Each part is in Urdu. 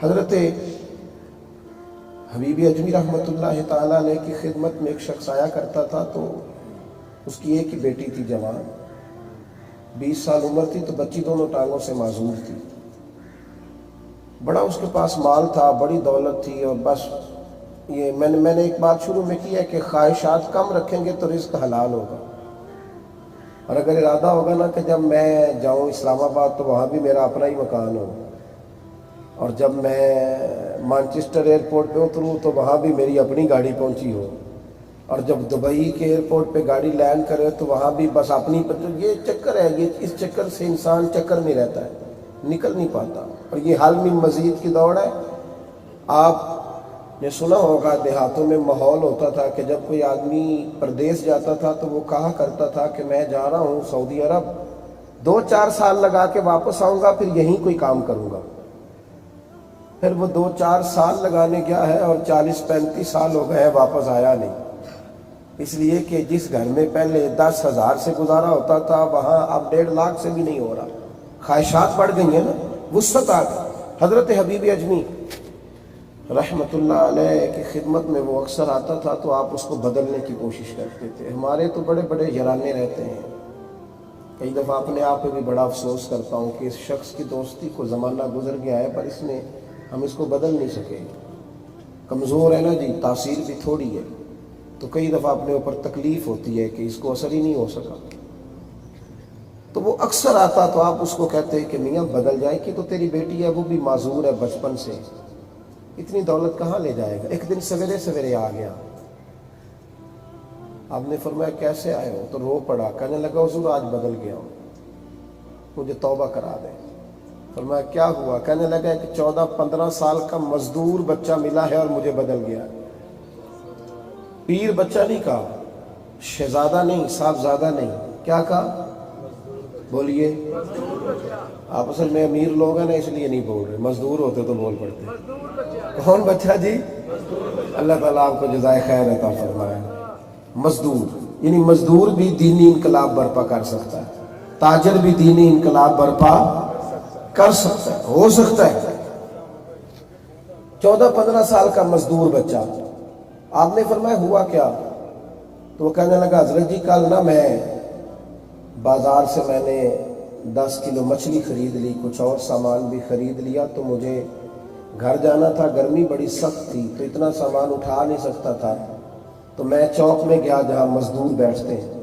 حضرت حبیب اجمی رحمتاللہ تعالیٰ علیہ کی خدمت میں ایک شخص آیا کرتا تھا، تو اس کی ایک ہی بیٹی تھی جوان، 20 سال عمر تھی، تو بچی دونوں ٹانگوں سے معذور تھی۔ بڑا اس کے پاس مال تھا، بڑی دولت تھی، اور بس یہ میں نے ایک بات شروع میں کی ہے کہ خواہشات کم رکھیں گے تو رزق حلال ہوگا، اور اگر ارادہ ہوگا نا کہ جب میں جاؤں اسلام آباد تو وہاں بھی میرا اپنا ہی مکان ہو، اور جب میں مانچسٹر ایئرپورٹ پہ اتروں تو وہاں بھی میری اپنی گاڑی پہنچی ہو، اور جب دبئی کے ایئرپورٹ پہ گاڑی لینڈ کرے تو وہاں بھی بس اپنی، یہ چکر ہے، یہ اس چکر سے انسان چکر میں رہتا ہے، نکل نہیں پاتا، اور یہ حال میں مزید کی دوڑ ہے۔ آپ نے سنا ہوگا دیہاتوں میں ماحول ہوتا تھا کہ جب کوئی آدمی پردیس جاتا تھا تو وہ کہا کرتا تھا کہ میں جا رہا ہوں سعودی عرب، 2-4 سال لگا کے واپس آؤں گا، پھر یہیں کوئی کام کروں گا۔ پھر وہ 2-4 سال لگانے گیا ہے اور 40-35 سال ہو گئے واپس آیا نہیں، اس لیے کہ جس گھر میں پہلے 10,000 سے گزارا ہوتا تھا وہاں اب 1.5 لاکھ سے بھی نہیں ہو رہا۔ خواہشات بڑھ گئی ہیں نا، وسعت آ گئی۔ حضرت حبیب اجمی رحمت اللہ علیہ کی خدمت میں وہ اکثر آتا تھا تو آپ اس کو بدلنے کی کوشش کرتے تھے۔ ہمارے تو بڑے بڑے یارانے رہتے ہیں، کئی دفعہ اپنے آپ پہ بھی بڑا افسوس کرتا ہوں کہ اس شخص کی دوستی کو زمانہ گزر گیا ہے، پر ہم اس کو بدل نہیں سکے، کمزور ہے نا جی، تاثیر بھی تھوڑی ہے، تو کئی دفعہ اپنے اوپر تکلیف ہوتی ہے کہ اس کو اثر ہی نہیں ہو سکا۔ تو وہ اکثر آتا تو آپ اس کو کہتے ہیں کہ میاں بدل جائے کہ تو تیری بیٹی ہے وہ بھی معذور ہے بچپن سے، اتنی دولت کہاں لے جائے گا۔ ایک دن سویرے سویرے آ گیا، آپ نے فرمایا کیسے آئے ہو؟ تو رو پڑا، کہنے لگا حضور آج بدل گیا ہوں، مجھے توبہ کرا دیں۔ فرمایا کیا ہوا؟ کہنے لگا کہ 14-15 سال کا مزدور بچہ ملا ہے اور مجھے بدل گیا۔ پیر بچہ نہیں کہا، شہزادہ نہیں، صاحبزادہ نہیں، کیا کہا؟ بولیے۔ آپ اصل میں امیر لوگ ہیں نا اس لیے نہیں بول رہے، مزدور ہوتے تو بول پڑتے۔ کون بچہ جی؟ اللہ تعالیٰ آپ کو جزائے خیر عطا فرمائے۔ مزدور، یعنی مزدور بھی دینی انقلاب برپا کر سکتا ہے، تاجر بھی دینی انقلاب برپا کر سکتا ہے، ہو سکتا ہے۔ 14-15 سال کا مزدور بچہ، آپ نے فرمایا ہوا کیا؟ تو وہ کہنے لگا حضرت جی کل نا میں بازار سے میں نے 10 کلو مچھلی خرید لی، کچھ اور سامان بھی خرید لیا، تو مجھے گھر جانا تھا، گرمی بڑی سخت تھی تو اتنا سامان اٹھا نہیں سکتا تھا، تو میں چوک میں گیا جہاں مزدور بیٹھتے ہیں،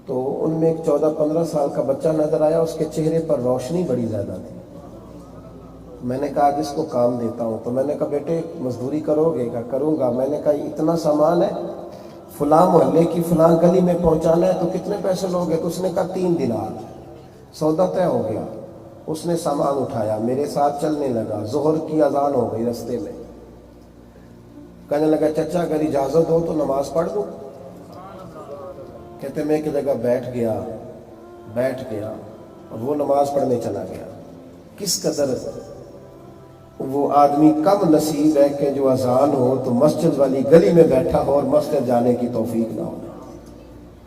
تو ان میں ایک 14-15 سال کا بچہ نظر آیا، اس کے چہرے پر روشنی بڑی زیادہ تھی۔ میں نے کہا جس کو کام دیتا ہوں، تو میں نے کہا بیٹے مزدوری کرو گے؟ کہا کروں گا۔ میں نے کہا اتنا سامان ہے، فلاں محلے کی فلاں گلی میں پہنچانا ہے، تو کتنے پیسے لوگے؟ تو اس نے کہا 3 دینار۔ سودا طے ہو گیا، اس نے سامان اٹھایا، میرے ساتھ چلنے لگا، ظہر کی اذان ہو گئی رستے میں، کہنے لگا چچا اگر اجازت ہو تو نماز پڑھ دوں؟ کہتے میں ایک جگہ بیٹھ گیا اور وہ نماز پڑھنے چلا گیا۔ کس قدر وہ آدمی کم نصیب ہے کہ جو اذان ہو تو مسجد والی گلی میں بیٹھا ہو اور مسجد جانے کی توفیق نہ ہو۔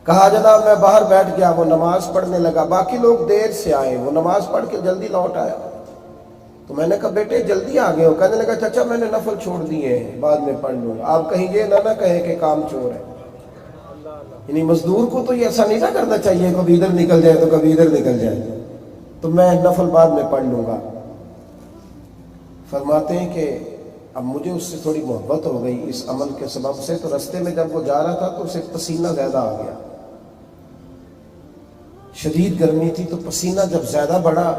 کہا جناب میں باہر بیٹھ گیا، وہ نماز پڑھنے لگا، باقی لوگ دیر سے آئے، وہ نماز پڑھ کے جلدی لوٹ آیا۔ تو میں نے کہا بیٹے جلدی آ گئے ہو؟ کہنے لگا چچا میں نے نفل چھوڑ دیے ہیں، بعد میں پڑھ لوں گا۔ آپ کہیں یہ نہ کہیں کہ کام چور ہے، یعنی مزدور کو تو یہ ایسا نہیں نہ کرنا چاہیے کبھی ادھر نکل جائے تو کبھی ادھر نکل جائے، تو میں نفل بعد میں پڑھ لوں گا۔ فرماتے ہیں کہ اب مجھے اس سے تھوڑی محبت ہو گئی اس عمل کے سبب سے، تو رستے میں جب وہ جا رہا تھا تو اسے پسینہ زیادہ آ گیا، شدید گرمی تھی، تو پسینہ جب زیادہ بڑھا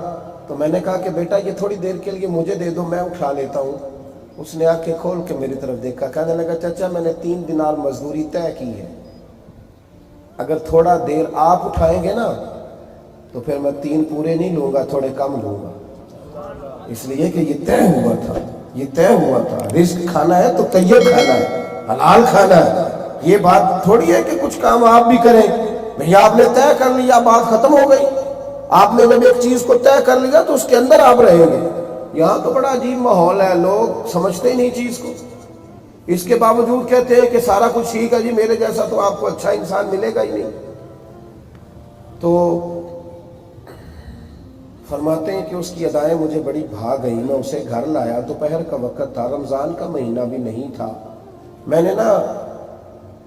تو میں نے کہا کہ بیٹا یہ تھوڑی دیر کے لیے مجھے دے دو، میں اٹھا لیتا ہوں۔ اس نے آنکھیں کھول کے میری طرف دیکھا، کہنے لگا چچا میں نے 3 دینار مزدوری طے کی ہے، اگر تھوڑا دیر آپ اٹھائیں گے نا تو پھر میں 3 پورے نہیں لوں گا، تھوڑے کم لوں گا، اس لیے کہ یہ طے ہوا تھا، رزق کھانا ہے تو طیب کھانا ہے، حلال کھانا ہے۔ یہ بات تھوڑی ہے کہ کچھ کام آپ بھی کریں، بھئی آپ نے طے کر لیا بات ختم ہو گئی، آپ نے جب ایک چیز کو طے کر لیا تو اس کے اندر آپ رہیں گے۔ یہاں تو بڑا عجیب ماحول ہے، لوگ سمجھتے ہی نہیں چیز کو، اس کے باوجود کہتے ہیں کہ سارا کچھ ٹھیک ہے جی، میرے جیسا تو آپ کو اچھا انسان ملے گا ہی نہیں۔ تو فرماتے ہیں کہ اس کی ادائیں مجھے بڑی بھا گئی، میں اسے گھر لایا، دوپہر کا وقت تھا، رمضان کا مہینہ بھی نہیں تھا، میں نے نا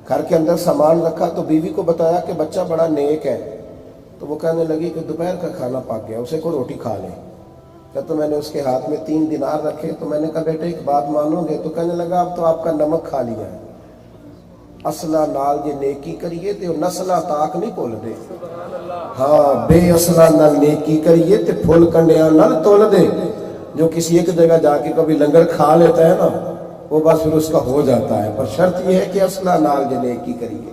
گھر کے اندر سامان رکھا تو بیوی کو بتایا کہ بچہ بڑا نیک ہے، تو وہ کہنے لگی کہ دوپہر کا کھانا پک گیا، اسے کوئی روٹی کھا لے۔ تو میں نے اس کے ہاتھ میں 3 دینار رکھے، تو میں نے کہا بیٹے ایک بات مانو گے؟ تو کہنے لگا اب تو آپ کا نمک کھا لیا ہے، اصلہ نال جے نیکی کریے تے نسلہ تاک نہیں بھول دے، ہاں بے اصلہ نال نیکی کریے تے پھول کنڈیاں نال تول دے۔ جو کسی ایک جگہ جا کے کبھی لنگر کھا لیتا ہے نا، وہ بس پھر اس کا ہو جاتا ہے، پر شرط یہ ہے کہ اصلہ نال جے نیکی کریے،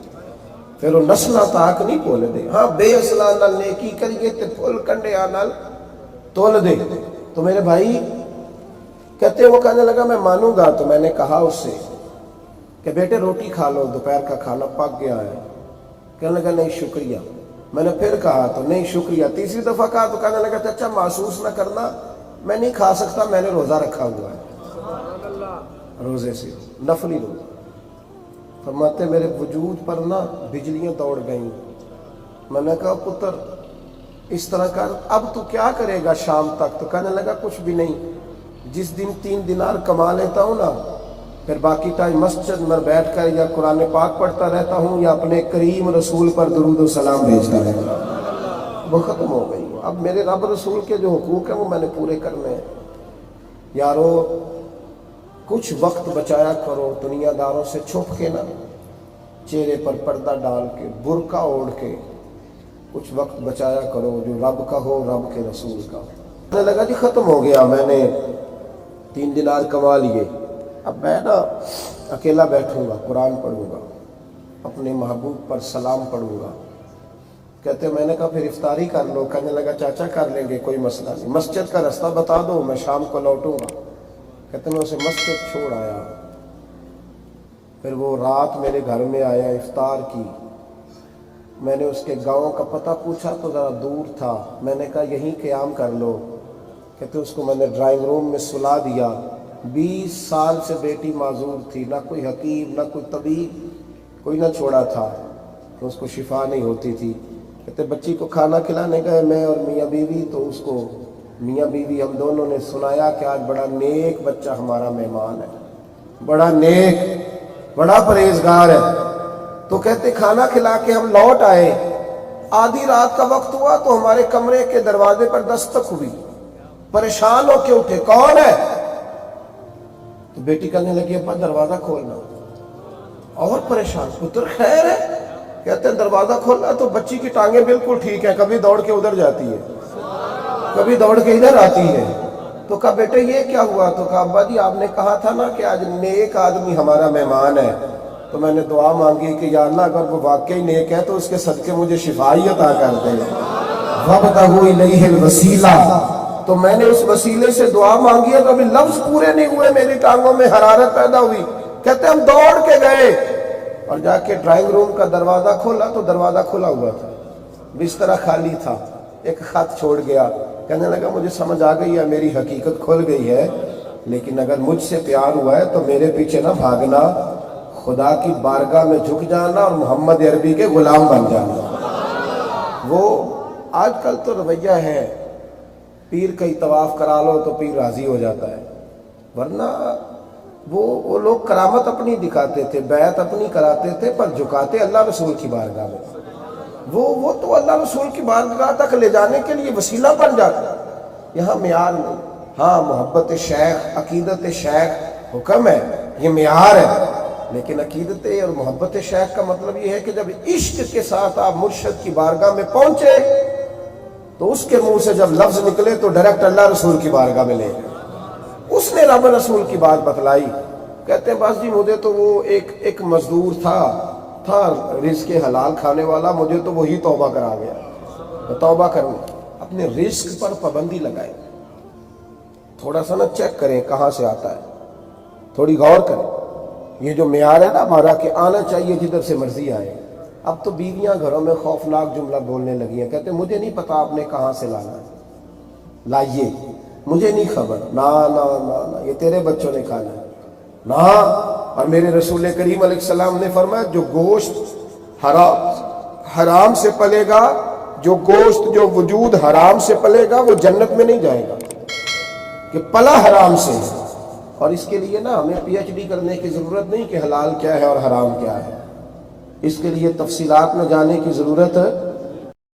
پھر وہ نسلہ تاک نہیں بھول دے، ہاں بے اصلہ نال نیکی کریے تے پھول کنڈیاں نال تول دے۔ تو میرے بھائی کہتے وہ کہنے لگا میں مانوں گا، تو میں نے کہا اس سے کہ بیٹے روٹی کھا لو، دوپہر کا کھانا پک گیا ہے۔ کہنے لگا نہیں شکریہ۔ میں نے پھر کہا تو نہیں شکریہ، تیسری دفعہ کہا تو کہنے لگا چچا محسوس نہ کرنا، میں نہیں کھا سکتا، میں نے روزہ رکھا ہوا ہے، روزے سے نفلی روزہ۔ فرماتے میرے وجود پر نا بجلیاں دوڑ گئیں۔ میں نے کہا پتر اس طرح کر، اب تو کیا کرے گا شام تک؟ تو کہنے لگا کچھ بھی نہیں، جس دن 3 دینار کما لیتا ہوں نا، پھر باقی ٹائم مسجد میں بیٹھ کر یا قرآن پاک پڑھتا رہتا ہوں یا اپنے کریم رسول پر درود و سلام بھیجتا رہتا ہوں۔ وہ ختم ہو گئی۔ اب میرے رب رسول کے جو حقوق ہیں وہ میں نے پورے کرنے ہیں۔ یارو کچھ وقت بچایا کرو، دنیا داروں سے چھپ کے نا، چہرے پر پردہ ڈال کے، برقع اوڑھ کے کچھ وقت بچایا کرو، جو رب کا ہو، رب کے رسول کا۔ مجھے لگا جی ختم ہو گیا، میں نے 3 دینار کما لیے، اب میں نا اکیلا بیٹھوں گا، قرآن پڑھوں گا، اپنے محبوب پر سلام پڑھوں گا۔ کہتے میں نے کہا پھر افطاری کر لو۔ کہنے لگا چاچا کر لیں گے، کوئی مسئلہ نہیں، مسجد کا رستہ بتا دو، میں شام کو لوٹوں گا۔ کہتے میں اسے مسجد چھوڑ آیا، پھر وہ رات میرے گھر میں آیا، افطار کی۔ میں نے اس کے گاؤں کا پتہ پوچھا تو ذرا دور تھا، میں نے کہا یہیں قیام کر لو۔ کہتے اس کو میں نے ڈرائنگ روم میں سلا دیا۔ 20 سال سے بیٹی معذور تھی، نہ کوئی حکیم نہ کوئی طبیب کوئی نہ چھوڑا تھا، تو اس کو شفا نہیں ہوتی تھی۔ کہتے بچی کو کھانا کھلانے گئے میں اور میاں بیوی، تو اس کو میاں بیوی ہم دونوں نے سنایا کہ آج بڑا نیک بچہ ہمارا مہمان ہے، بڑا نیک، بڑا پرہیزگار ہے۔ تو کہتے کھانا کھلا کے ہم لوٹ آئے، آدھی رات کا وقت ہوا تو ہمارے کمرے کے دروازے پر دستک ہوئی، پریشان ہو کے اٹھے، کون ہے؟ تو بیٹی کہنے لگی ابا دروازہ کھولنا، اور پریشان، پتر خیر ہے؟ کہتے ہیں دروازہ کھولنا تو بچی کی ٹانگیں بالکل ٹھیک ہیں، کبھی دوڑ کے ادھر جاتی ہے، کبھی دوڑ کے ادھر آتی ہے۔ تو کہا بیٹے یہ کیا ہوا؟ تو کہا ابا جی آپ نے کہا تھا نا کہ آج نیک آدمی ہمارا مہمان ہے، تو میں نے دعا مانگی کہ یا اللہ اگر وہ واقعی نیک ہے تو اس کے صدقے مجھے شفائی عطا کر دے، وَابْتَغُوا إِلَيْهِ الْوَسِيلَةَ، تو میں نے اس وسیلے سے دعا مانگی ہے، تو ابھی لفظ پورے نہیں ہوئے، میری ٹانگوں میں حرارت پیدا ہوئی۔ کہتے ہم دوڑ کے گئے اور جا کے ڈرائنگ روم کا دروازہ کھولا تو دروازہ کھلا ہوا تھا، بستر خالی تھا، ایک خط چھوڑ گیا۔ کہنے لگا مجھے سمجھ آ گئی ہے، میری حقیقت کھل گئی ہے، لیکن اگر مجھ سے پیار ہوا ہے تو میرے پیچھے نہ بھاگنا، خدا کی بارگاہ میں جھک جانا اور محمد عربی کے غلام بن جانا۔ وہ آج کل تو رویہ ہے، پیر کئی طواف کرا لو تو پیر راضی ہو جاتا ہے، ورنہ وہ لوگ کرامت اپنی دکھاتے تھے، بیعت اپنی کراتے تھے، پر جھکاتے اللہ رسول کی بارگاہ میں۔ وہ تو اللہ رسول کی بارگاہ تک لے جانے کے لیے وسیلہ بن جاتا، یہاں معیار نہیں۔ ہاں محبت شیخ، عقیدت شیخ حکم ہے، یہ معیار ہے، لیکن عقیدت اور محبت شیخ کا مطلب یہ ہے کہ جب عشق کے ساتھ آپ مرشد کی بارگاہ میں پہنچے تو اس کے منہ سے جب لفظ نکلے تو ڈائریکٹ اللہ رسول کی بارگاہ میں لے گئے۔ اس نے رب رسول کی بات بتلائی۔ کہتے ہیں بس جی مجھے تو وہ ایک مزدور تھا رزق حلال کھانے والا، مجھے تو وہی توبہ کرا گیا۔ تو توبہ کریں، اپنے رزق پر پابندی لگائیں، تھوڑا سا نا چیک کریں کہاں سے آتا ہے، تھوڑی غور کریں۔ یہ جو معیار ہے نا ہمارا کہ آنا چاہیے جدھر سے مرضی آئے، اب تو بیویاں گھروں میں خوفناک جملہ بولنے لگی ہیں، کہتے ہیں مجھے نہیں پتا آپ نے کہاں سے لانا ہے، لائیے، مجھے نہیں خبر، نا نا نا نا یہ تیرے بچوں نے کھانا ہے نا۔ اور میرے رسول کریم علیہ السلام نے فرمایا جو گوشت حرام سے پلے گا جو گوشت جو وجود حرام سے پلے گا وہ جنت میں نہیں جائے گا، کہ پلا حرام سے ہے۔ اور اس کے لیے نا ہمیں پی ایچ ڈی کرنے کی ضرورت نہیں کہ حلال کیا ہے اور حرام کیا ہے، اس کے لیے تفصیلات میں جانے کی ضرورت